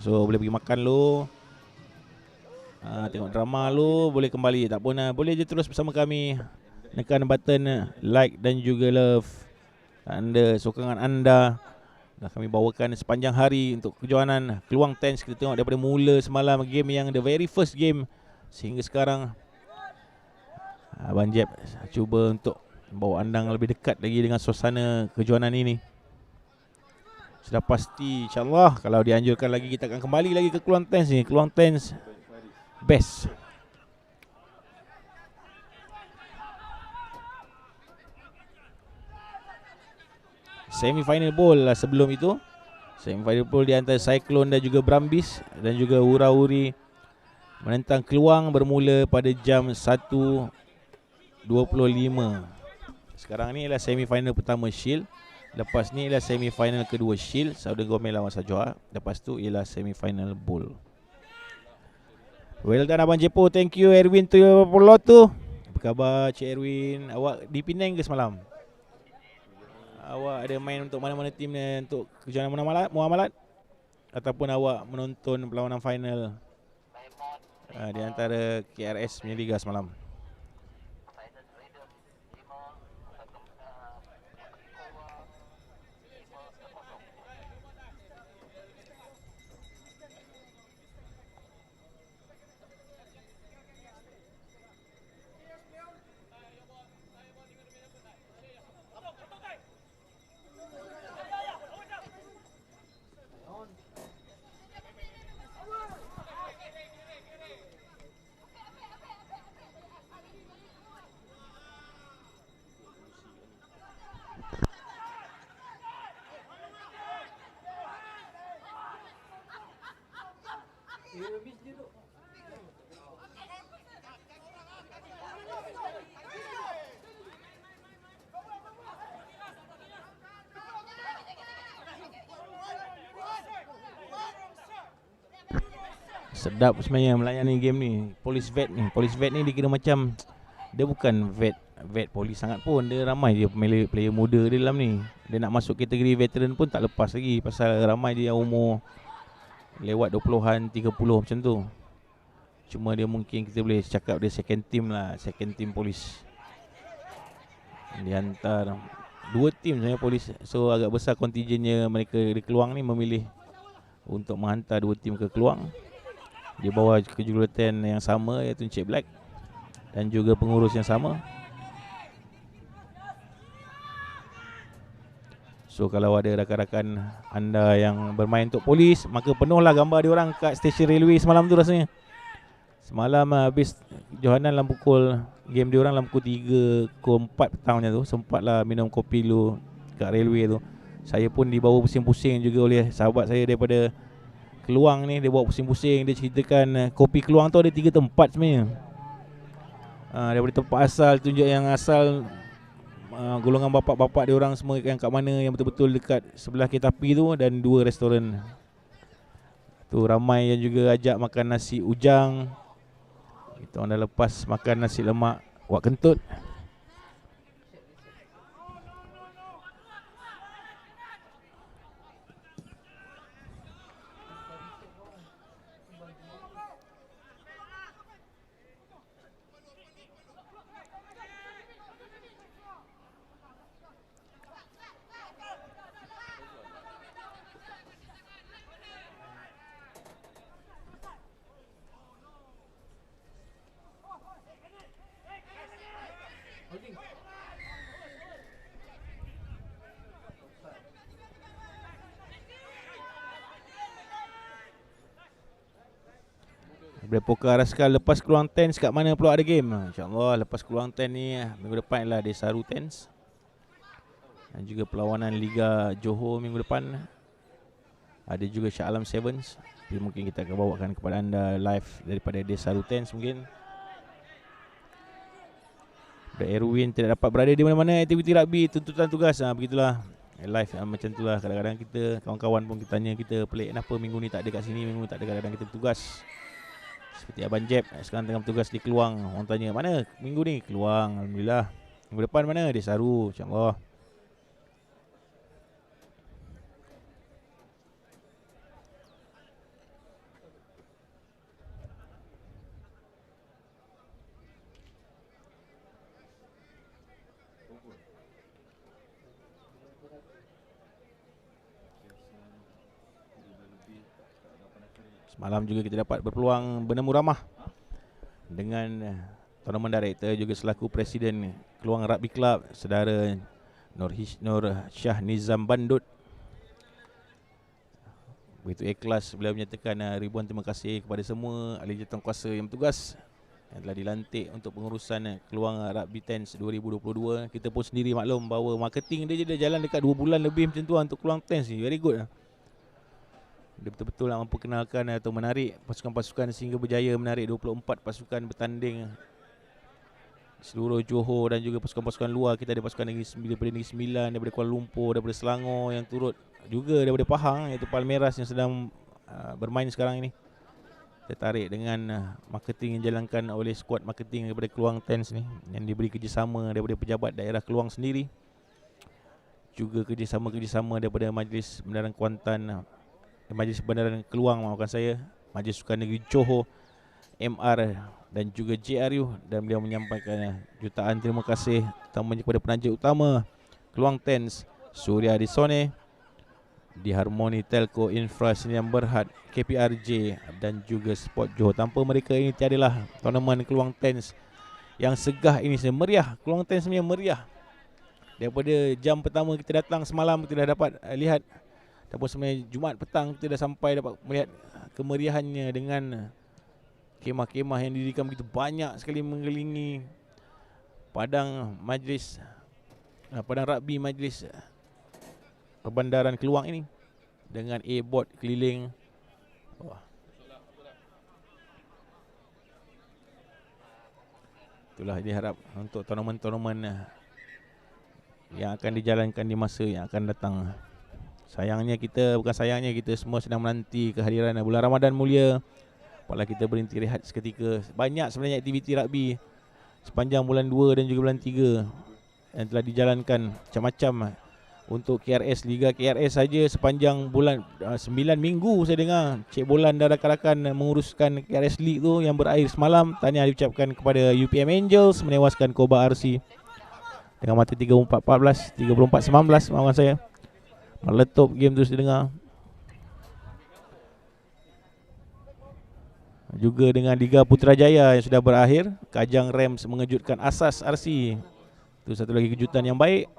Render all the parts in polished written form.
So boleh pergi makan lu, tengok drama lu, boleh kembali. Tak pun boleh je terus bersama kami. Tekan button like dan juga love anda, sokongan anda dah kami bawakan sepanjang hari untuk kejohanan Keluang Tens. Kita tengok daripada mula semalam game yang the very first game sehingga sekarang. Abang Jeb cuba untuk bawa anda lebih dekat lagi dengan suasana kejohanan ini. Sudah pasti insyaAllah kalau dianjurkan lagi kita akan kembali lagi ke Keluang Tens ni. Keluang Tens best. Semi-final bowl lah sebelum itu. Semi-final bowl di antara Cyclone dan juga Brambis dan juga Ura-Uri menentang Keluang bermula pada jam 1.25. Sekarang ni ialah semi-final pertama Shield. Lepas ni ialah semi-final kedua Shield, Southern Gourmet lawan Sajwa. Lepas tu ialah semi-final bowl. Well done Abang Jepo. Thank you Erwin tu tu. Apa khabar Cik Erwin? Awak di Penang ke semalam? Awak ada main untuk mana-mana tim ni untuk kejohanan muamalat? Ataupun awak menonton perlawanan final di antara KRS punya liga semalam? Sedap sebenarnya melayani game ni. Police vet ni dikira macam dia bukan vet polis sangat pun. Dia ramai dia player muda dia dalam ni. Dia nak masuk kategori veteran pun tak lepas lagi pasal ramai dia yang umur lewat 20-an, 30 macam tu. Cuma dia mungkin kita boleh cakap dia second team lah, second team polis. Di antara dua tim sebenarnya polis. So agak besar kontingennya mereka di Keluang ni memilih untuk menghantar dua tim ke Keluang. Dia bawa kejuratan yang sama iaitu Encik Black dan juga pengurus yang sama. So kalau ada rakan-rakan anda yang bermain untuk polis, maka penuhlah gambar diorang kat stesen railway semalam tu rasanya. Semalam habis johanan dalam game diorang dalam pukul 3, pukul 4 petang macam tu. Sempatlah minum kopi dulu kat railway tu. Saya pun dibawa pusing-pusing juga oleh sahabat saya daripada Keluang ni. Dia bawa pusing-pusing. Dia ceritakan kopi Keluang tu ada 3 tempat sebenarnya. Daripada tempat asal, tunjuk yang asal golongan bapak-bapak dia orang semua yang kat mana, yang betul-betul dekat sebelah kereta api tu, dan 2 restoran. Tu ramai yang juga ajak makan nasi ujang. Kita orang dah lepas makan nasi lemak wak kentut. Poker Raskal lepas Keluang Tens kat mana pula ada game? InsyaAllah lepas Keluang Tens ni minggu depan ialah Desaru Tens. Dan juga perlawanan Liga Johor minggu depan. Ada juga Shah Alam Sevens. Jadi mungkin kita akan bawakan kepada anda live daripada Desaru Tens mungkin. Erwin tidak dapat berada di mana-mana aktiviti rugby, tuntutan tugas. Begitulah live macam itulah. Kadang-kadang kita kawan-kawan pun kita tanya, kita pelik kenapa minggu ni tak ada kat sini, minggu ni tak ada, kadang-kadang kita bertugas. Seperti Abang Jeb sekarang tengah bertugas di Keluang. Orang tanya mana minggu ni? Keluang. Alhamdulillah. Minggu depan mana? Desaru, insyaAllah. Semalam juga kita dapat berpeluang bertemu ramah dengan tournament director juga selaku presiden Keluang Rugby Club, saudara Nur Syah Nizam Bandut. Begitu ikhlas beliau menyatakan ribuan terima kasih kepada semua ahli jawatankuasa yang bertugas yang telah dilantik untuk pengurusan Keluang Rugby Tens 2022. Kita pun sendiri maklum bahawa marketing dia je dah jalan dekat 2 bulan lebih macam tu untuk Keluang Tens ni. Very good. Dia betul-betul nak memperkenalkan atau menarik pasukan-pasukan sehingga berjaya menarik 24 pasukan bertanding seluruh Johor dan juga pasukan-pasukan luar. Kita ada pasukan daripada Negeri Sembilan, daripada Kuala Lumpur, daripada Selangor yang turut, juga daripada Pahang iaitu Palmeiras yang sedang bermain sekarang ini. Tertarik dengan marketing yang dijalankan oleh skuad marketing daripada Keluang Tens ni, yang diberi kerjasama daripada pejabat daerah Keluang sendiri, juga kerjasama daripada Majlis Bandaran Kuantan, Majlis Bandaran Keluang, maafkan saya, Majlis Sukan Negeri Johor, MR dan juga JRU, dan beliau menyampaikan jutaan terima kasih terutamanya kepada penaja utama Keluang Tens, Surya Disone, Di Harmoni Telco Infra Sdn Berhad, KPRJ dan juga Sport Johor. Tanpa mereka ini tiadalah tournament Keluang Tens yang segah ini meriah. Keluang Tens sebenarnya meriah. Daripada jam pertama kita datang semalam, kita dah dapat lihat, ataupun sebenarnya Jumaat petang kita dah sampai dapat melihat kemeriahannya dengan kemah-kemah yang didirikan begitu banyak sekali mengelilingi padang majlis, padang rugby majlis Perbandaran Keluang ini, dengan A-board keliling. Wah. Itulah diharap untuk tournament-tournament yang akan dijalankan di masa yang akan datang. Bukan sayangnya kita semua sedang menanti kehadiran bulan Ramadan mulia. Apabila kita berhenti rehat seketika. Banyak sebenarnya aktiviti rugby sepanjang bulan 2 dan juga bulan 3 yang telah dijalankan macam-macam untuk KRS, Liga KRS saja sepanjang bulan 9 minggu saya dengar Cik Bolan dah rakan-rakan menguruskan KRS League tu yang berakhir semalam. Tahniah diucapkan kepada UPM Angels menewaskan Koba RC dengan mata 34-14, 34-19, maafkan saya. Meletup game tu saya dengar. Juga dengan Liga Putrajaya yang sudah berakhir, Kajang Rams mengejutkan Asas RC. Itu satu lagi kejutan yang baik.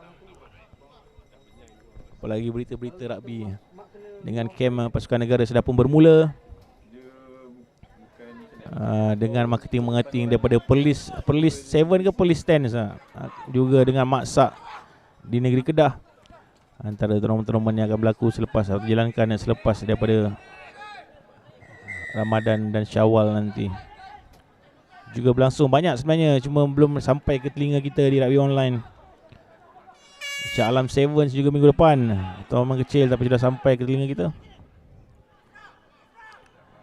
Apalagi berita-berita rugby dengan kem pasukan negara sudah pun bermula, dengan marketing daripada Perlis 7 ke Perlis 10, juga dengan Maksak di negeri Kedah. Antara tournament-tournament yang akan berlaku selepas atau dijalankan selepas daripada Ramadan dan Syawal nanti. Juga berlangsung banyak sebenarnya, cuma belum sampai ke telinga kita di Rugby Online. Shah Alam Sevens juga minggu depan. Tournament kecil tapi sudah sampai ke telinga kita.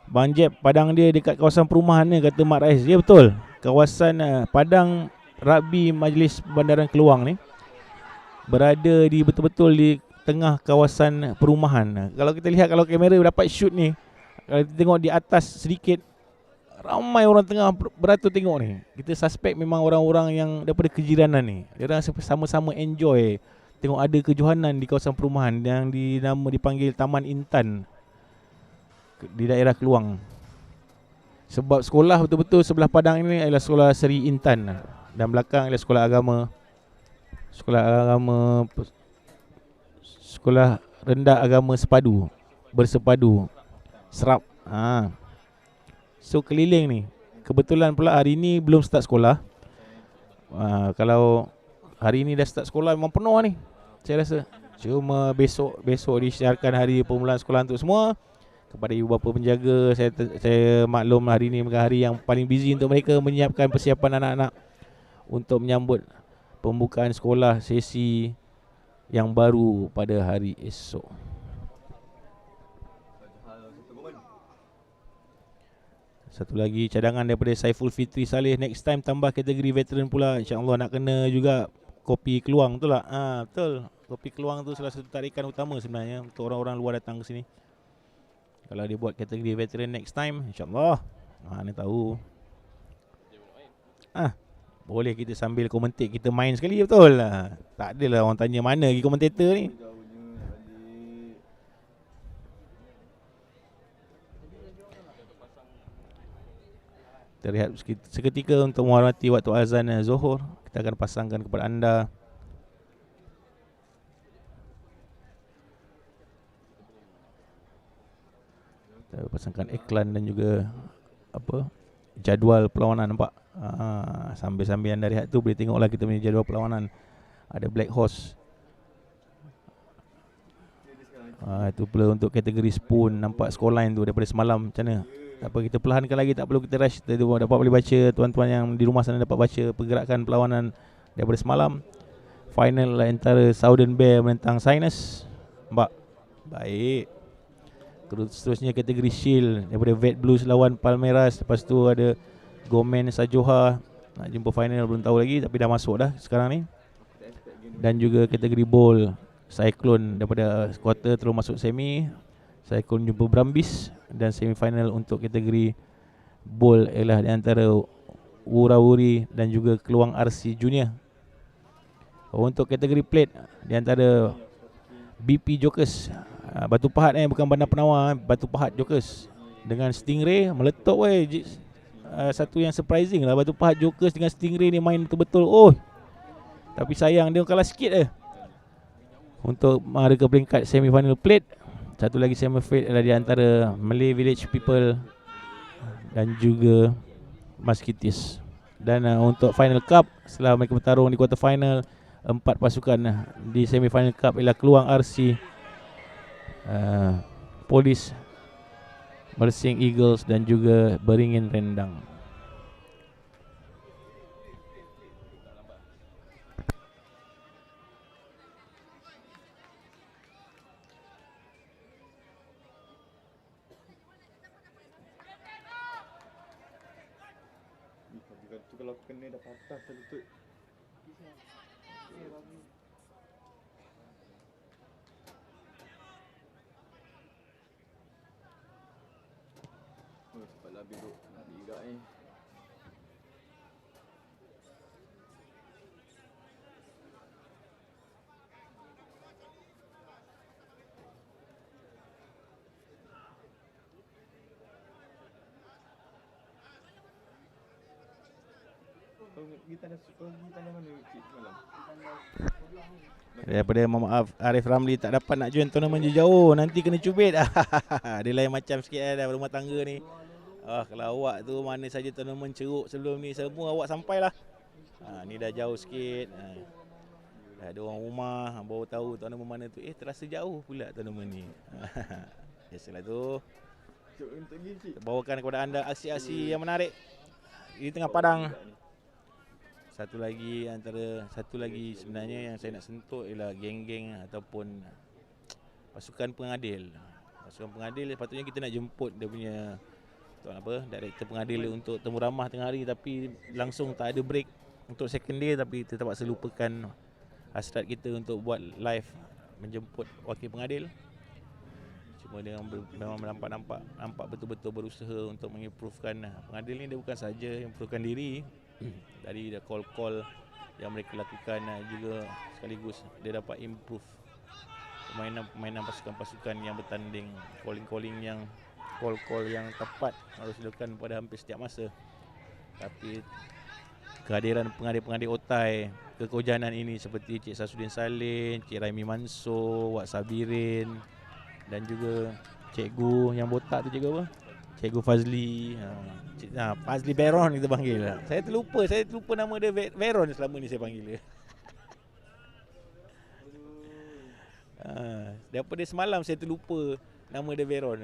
Bang Jeb, padang dia dekat kawasan perumahan ni, kata Mak Rais. Ya betul, kawasan padang rugby Majlis Bandaran Keluang ni berada di betul-betul di tengah kawasan perumahan. Kalau kita lihat, kalau kamera dapat shoot ni, kalau kita tengok di atas sedikit, ramai orang tengah beratur tengok ni. Kita suspek memang orang-orang yang daripada kejiranan ni. Dia orang sama-sama enjoy tengok ada kejohanan di kawasan perumahan yang dipanggil Taman Intan di daerah Keluang. Sebab sekolah betul-betul sebelah padang ini adalah sekolah Seri Intan, dan belakang adalah sekolah rendah agama bersepadu Serap. So keliling ni. Kebetulan pula hari ni belum start sekolah. Kalau hari ni dah start sekolah memang penuh ni, saya rasa. Cuma besok disiarkan hari permulaan sekolah untuk semua. Kepada ibu bapa penjaga, saya maklum hari ni bukan hari yang paling busy untuk mereka menyiapkan persiapan anak-anak untuk menyambut pembukaan sekolah sesi yang baru pada hari esok. Satu lagi cadangan daripada Saiful Fitri Saleh, next time tambah kategori veteran pula. InsyaAllah nak kena juga kopi Keluang tu lah. Betul, kopi Keluang tu salah satu tarikan utama sebenarnya untuk orang-orang luar datang ke sini. Kalau dia buat kategori veteran next time, InsyaAllah mana tahu. Boleh kita sambil komentate, kita main sekali, betul lah. Tak adalah orang tanya mana lagi komentator ni. Kita rehat seketika untuk menghormati waktu azan Zuhur. Kita akan pasangkan kepada anda kita pasangkan iklan dan juga apa jadual perlawanan, nampak. Sambil-sambil anda rehat tu boleh tengoklah kita punya jadual perlawanan. Ada Black Horse. Itu pula untuk kategori spoon. Nampak scoreline tu daripada semalam macam mana. Tak apa, kita perlahankan lagi, tak perlu kita rush. Kita dapat boleh baca, tuan-tuan yang di rumah sana dapat baca pergerakan perlawanan daripada semalam. Final antara Southern Bear menentang Sinus. Nampak? Baik. Seterusnya kategori Shield daripada Vet Blues lawan Palmeiras. Lepas tu ada Gomen Sajoha. Nak jumpa final belum tahu lagi, tapi dah masuk dah sekarang ni. Dan juga kategori Bowl, Cyclone daripada quarter terus masuk semi. Cyclone jumpa Brambis. Dan semifinal untuk kategori Bowl ialah di antara Wurawuri dan juga Keluang RC Junior. Untuk kategori Plate di antara BP Jokers, Batu Pahat bukan Bandar Penawar, Batu Pahat Jokers dengan Stingray meletup satu yang surprising lah, Batu Pahat Jokers dengan Stingray ni main betul-betul. Tapi sayang dia kalah sikit untuk mereka peringkat semifinal Plate. Satu lagi semifinal adalah di antara Malay Village People dan juga Musketeers. Dan untuk final cup, setelah mereka bertarung di quarter final, 4 pasukan di semifinal cup ialah Keluang RC, Polis, Mersing Eagles dan juga Beringin Rendang. Kalau kena dah patah terlutut. Cepatlah duduk nak diirak ni. Daripada Muhammad Arif Ramli, tak dapat nak join tournament jauh, nanti kena cubit. Dia lain macam sikit dah rumah tangga ni. Kalau awak tu mana saja tournament ceruk sebelum ni, semua awak sampai lah. Ni dah jauh sikit. Dah ada orang rumah baru tahu tournament mana tu. Terasa jauh pula tournament ni. Biasalah tu. Bawakan kepada anda aksi-aksi yang menarik di tengah padang. Satu lagi sebenarnya yang saya nak sentuh ialah geng-geng ataupun pasukan pengadil. Pasukan pengadil patutnya kita nak jemput dia punya director pengadil untuk temu ramah tengah hari, tapi langsung tak ada break untuk second day, tapi kita terpaksa lupakan hasrat kita untuk buat live menjemput wakil pengadil. Cuma dia memang nampak betul-betul berusaha untuk mengimprovekan pengadil ni. Dia bukan saja improvekan diri dari call-call yang mereka lakukan, juga sekaligus dia dapat improve permainan pasukan-pasukan yang bertanding. Call-call yang tepat harus dilakukan pada hampir setiap masa. Tapi kehadiran pengadil-pengadil otai kekojanan ini seperti Cik Sasudin Salin, Cik Raimi Mansur, Wak Sabirin dan juga cikgu yang botak tu, cikgu apa? Cikgu Fazli. Fazli Veron kita panggil. Saya terlupa nama dia, Veron selama ni saya panggil dia. Daripada semalam saya terlupa nama dia, Veron.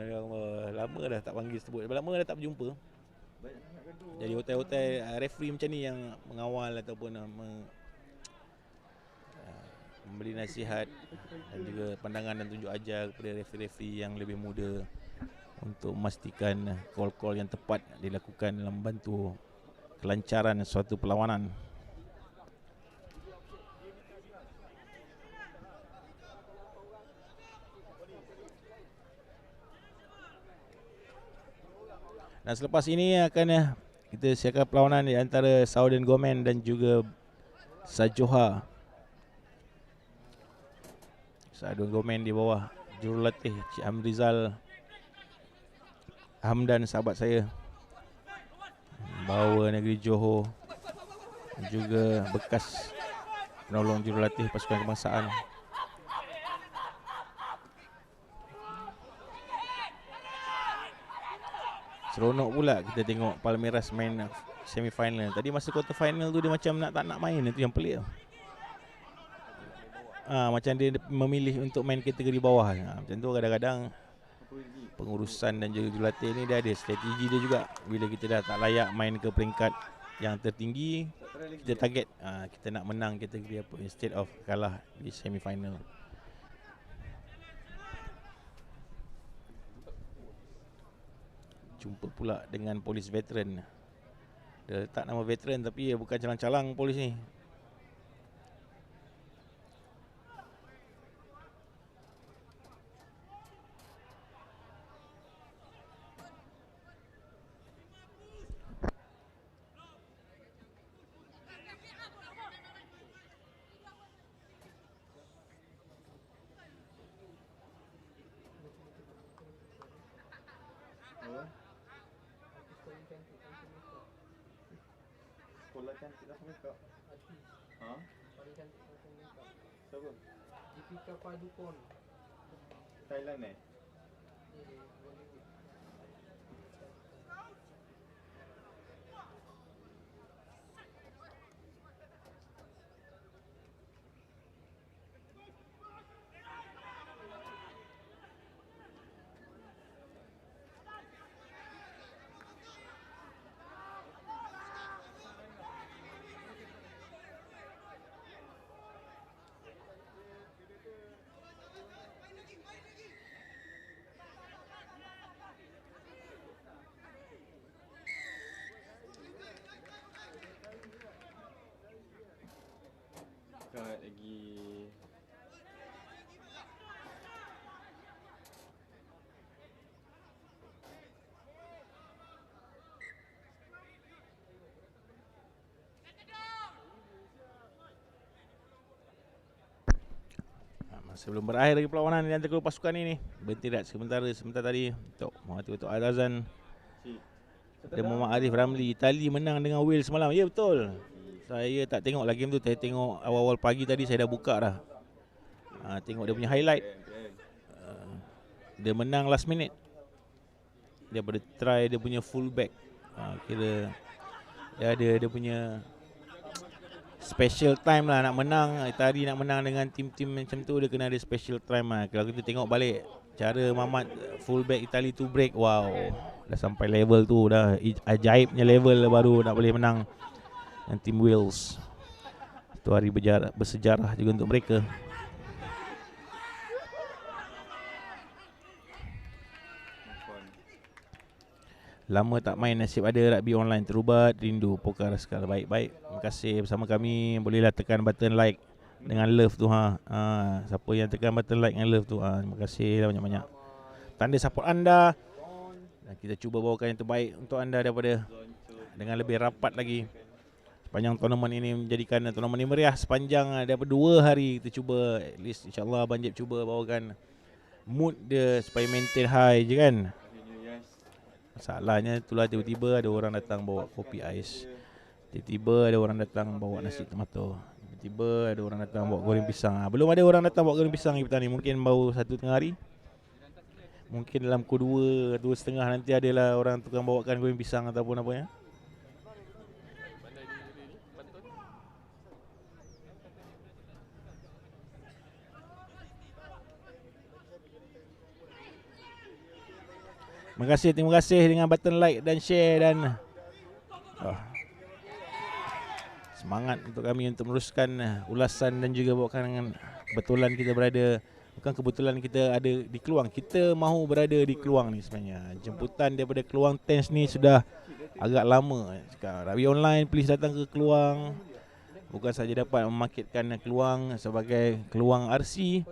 Lama dah tak panggil sebut. Lama dah tak berjumpa. Jadi hotel-hotel referee macam ni yang mengawal ataupun memberi nasihat dan juga pandangan dan tunjuk ajar kepada referee-referee yang lebih muda untuk memastikan call-call yang tepat dilakukan dalam membantu kelancaran suatu perlawanan. Dan selepas ini akan kita siapkan perlawanan di antara Southern Gomen dan juga Sajoha. Southern Gomen di bawah jurulatih Cik Hamrizal Hamdan, sahabat saya. bahawa negeri Johor dan juga bekas penolong jurulatih pasukan kebangsaan. Seronok pula kita tengok Palmeiras main semi final. Tadi masa quarter final tu dia macam tak nak main, itu yang pelik. Macam dia memilih untuk main kategori bawah. Macam tu kadang-kadang pengurusan dan juga jurulatih ni dia ada strategi dia juga. Bila kita dah tak layak main ke peringkat yang tertinggi, kita target kita nak menang kategori apa instead of kalah di semi final. Jumpa pula dengan polis veteran. Dia letak nama veteran tapi bukan calang-calang polis ni. Sekolah cantik lah makeup. Ha? Paling cantik pasal makeup. Siapa? Deepika Padukone. Thailand Dia Bollywood. Kat lagi. Sebelum berakhir lagi perlawanan di antara kedua pasukan ini, berhenti rehat sebentar tadi untuk mengatur azan. Dan Muhammad Arif Ramli, Itali menang dengan Wales semalam. Ya betul. Saya tak tengok lagi game tu, saya tengok awal-awal pagi tadi saya dah buka dah. Tengok dia punya highlight. Dia menang last minute. Dia pada try dia punya fullback. Kira dia punya special time lah nak menang. Tadi nak menang dengan tim-tim macam tu, dia kena ada special time lah. Kalau kita tengok balik cara Mamat fullback Itali tu break, wow, dah sampai level tu, dah ajaibnya level baru nak boleh menang dengan tim Wales. Itu hari bersejarah juga untuk mereka. Lama tak main, nasib ada rugby online terubat, rindu poker sekali. Baik-baik, terima kasih bersama kami. Bolehlah tekan button like dengan love tu siapa yang tekan button like dengan love tu, terima kasih banyak-banyak. Tanda support anda. Dan kita cuba bawakan yang terbaik untuk anda daripada dengan lebih rapat lagi. Sepanjang tournament ini menjadikan tournament ini meriah sepanjang daripada 2 hari. Kita cuba at least insyaAllah Abang Jeb cuba bawakan mood dia supaya maintain high je kan. Masalahnya itulah tiba-tiba ada orang datang bawa kopi ais. Tiba-tiba ada orang datang bawa nasi tomato. Tiba-tiba ada orang datang bawa goreng pisang. Belum ada orang datang bawa goreng pisang petang ni. Mungkin baru 1 tengah hari. Mungkin dalam pukul 2, 2.30 nanti adalah orang tukang bawakan goreng pisang ataupun apa ya. Terima kasih dengan button like dan share dan semangat untuk kami untuk meneruskan ulasan dan juga bawakan. Kebetulan kita berada, bukan kebetulan kita ada di Keluang. Kita mahu berada di Keluang ni sebenarnya. Jemputan daripada Keluang Tens ni sudah agak lama. Rugby online please datang ke Keluang. Bukan saja dapat memarketkan Keluang sebagai Keluang RC,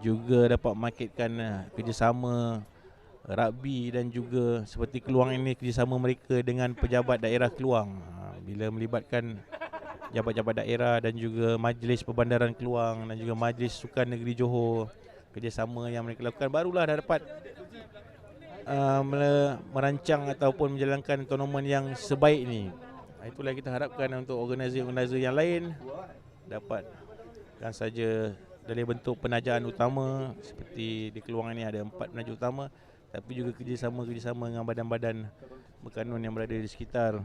juga dapat memarketkan kerjasama rugby dan juga seperti Keluang ini kerjasama mereka dengan pejabat daerah Keluang. Bila melibatkan jabat-jabat daerah dan juga Majlis Perbandaran Keluang dan juga Majlis Sukan Negeri Johor, kerjasama yang mereka lakukan, barulah dah dapat merancang ataupun menjalankan tournament yang sebaik ni. Itulah kita harapkan untuk organizer-organizer yang lain dapat bukan saja dari bentuk penajaan utama seperti di Keluang ni ada 4 penaja utama, tapi juga kerjasama dengan badan-badan berkanun yang berada di sekitar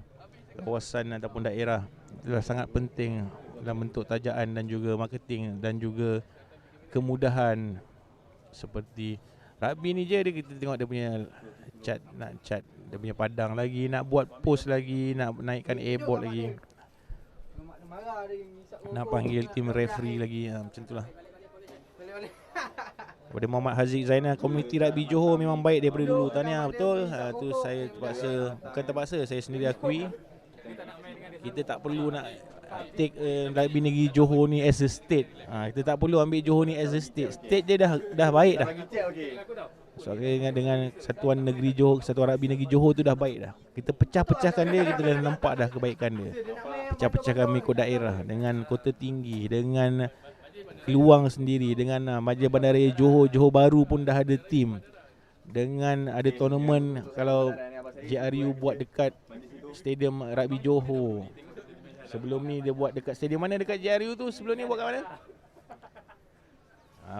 kawasan ataupun daerah. Itulah sangat penting dalam bentuk tajaan dan juga marketing dan juga kemudahan. Seperti rugby ni je kita tengok dia punya nak cat dia punya padang lagi, nak buat post lagi, nak naikkan airboard lagi, nak panggil tim referee lagi, macam itulah. Kepada Muhammad Haziq Zainal, komuniti rugby Johor memang baik daripada dulu. Tahniah, betul. Tu saya terpaksa saya sendiri akui. Kita tak perlu nak take rugby negeri Johor ni as a state. Kita tak perlu ambil Johor ni as a state. State dia dah baik dah. So dengan Satuan Negeri Johor, Satuan Rugby Negeri Johor tu dah baik dah. Kita pecah-pecahkan dia, kita dah nampak dah kebaikan dia. Pecah-pecahkan mengikut daerah, dengan Kota Tinggi, dengan Keluang sendiri, dengan Majlis Bandaraya Johor, Johor Baru pun dah ada tim. Dengan ada tournament kalau JRU buat dekat Stadium Rugby Johor. Sebelum ni dia buat dekat stadium mana dekat JRU tu? Sebelum ni buat kat mana?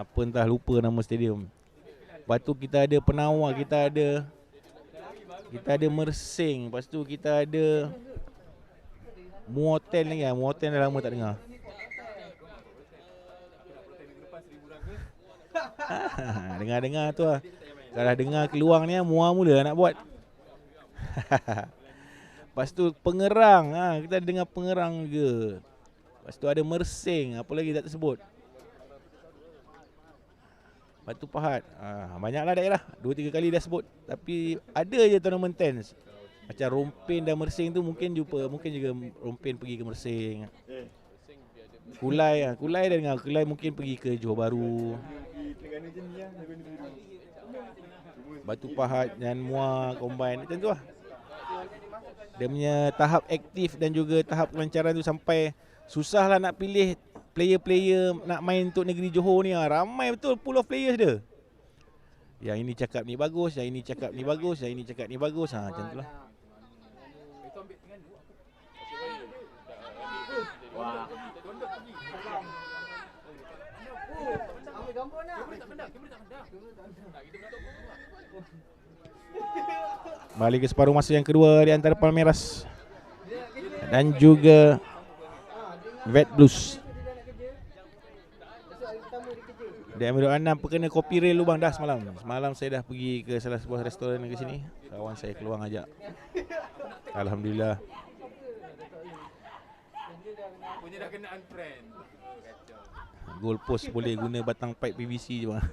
Apa entah, lupa nama stadium. Lepas tu kita ada Penawar, kita ada Mersing, lepas tu kita ada Muoten lagi. Muoten dah lama tak dengar. Dengar-dengar tu lah. Kalau dengar Keluang ni muar mula nak buat. Lepas tu Pengerang, kita ada dengar Pengerang juga. Lepas tu ada Mersing, apa lagi tak tersebut. Batu Pahat, banyaklah daerah, 2-3 kali dah sebut. Tapi ada je tournament tens. Macam Rompin dan Mersing tu mungkin juga Rompin pergi ke Mersing. Kulai dah dengar, Kulai mungkin pergi ke Johor Baru. Batu Pahat dan Muar combine macam tu lah. Dia punya tahap aktif dan juga tahap kelancaran tu sampai susahlah nak pilih player-player nak main untuk negeri Johor ni. Ramai betul pool of players dia. Yang ini cakap ni bagus, yang ini cakap ni bagus, yang ini cakap ni bagus. Macam tu lah. Balik ke separuh masa yang kedua di antara Palmeiras dan juga Vet Blues. Di Amirul Anam perkena kopi rail lubang dah semalam. Semalam saya dah pergi ke salah sebuah restoran di sini. Kawan saya keluar ajak. Alhamdulillah. Punya dah kena unfriend. Goal post boleh guna batang pipe PVC je bang.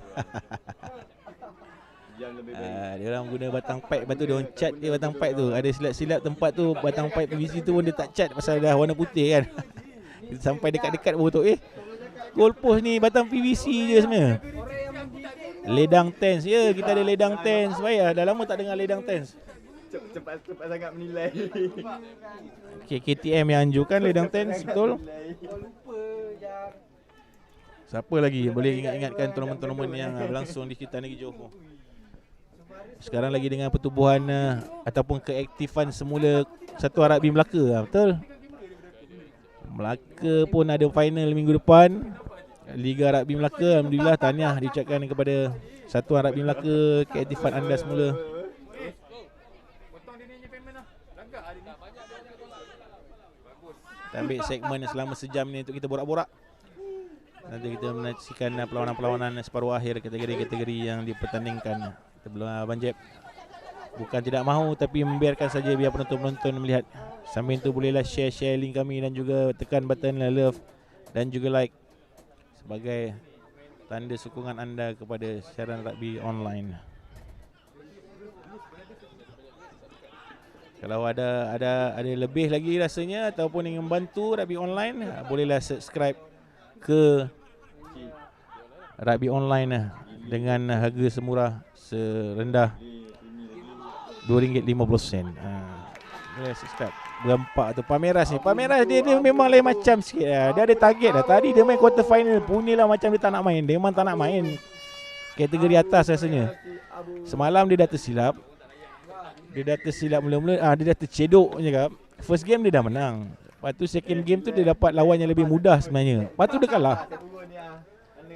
Dia orang guna batang pipe, lepas tu dia orang cat dia batang pipe tu. Ada silap-silap tempat tu batang pipe PVC tu pun dia tak cat pasal dah warna putih kan. Kita sampai dekat-dekat baru tu goal post ni batang PVC je sebenarnya. Ledang tens. Ya, kita ada ledang tens. Baik lah, dah lama tak dengar ledang tens. Cepat sangat menilai. Okay, KTM yang anjurkan ledang tens, betul. Siapa lagi boleh ingat-ingatkan tournament-tournament yang berlangsung di sekitar negeri Johor? Sekarang lagi dengan pertubuhan ataupun keaktifan semula Satuan Rugby Melaka, betul? Melaka pun ada final minggu depan, Liga Rugby Melaka. Alhamdulillah, tahniah diucapkan kepada Satuan Rugby Melaka, keaktifan anda semula. Kita ambil segmen selama sejam ni untuk kita borak-borak. Nanti kita menyaksikan perlawanan-perlawanan separuh akhir kategori-kategori yang dipertandingkan. Kita belum Abang Jeb bukan tidak mahu, tapi membiarkan saja biar penonton-penonton melihat. Sambil itu bolehlah share link kami dan juga tekan button love dan juga like sebagai tanda sokongan anda kepada siaran rugby online. Kalau ada lebih lagi rasanya ataupun ingin membantu rugby online, bolehlah subscribe ke rugby online dengan harga semurah serendah RM2.50. Boleh subscribe. Berempat tu Palmeiras ni. Palmeiras dia memang lain macam sikit lah. Dia ada target dah. Tadi dia main quarter final, bunyilah macam dia tak nak main. Dia memang tak nak main. kategori atas rasanya. Semalam dia dah tersilap. Mula-mula dia dah tercedok je kap. First game dia dah menang. Lepas tu second game tu dia dapat lawan yang lebih mudah sebenarnya. Lepas tu dia kalah.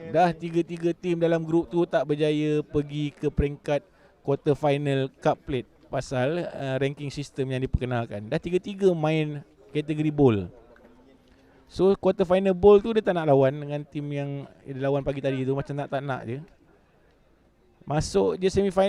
Dah 3-3 tim dalam grup tu tak berjaya pergi ke peringkat quarter final cup plate pasal ranking system yang diperkenalkan. Dah 3-3 main kategori bowl. So quarter final bowl tu dia tak nak lawan dengan tim yang dia lawan pagi tadi tu, macam nak tak nak je. Masuk je semi final.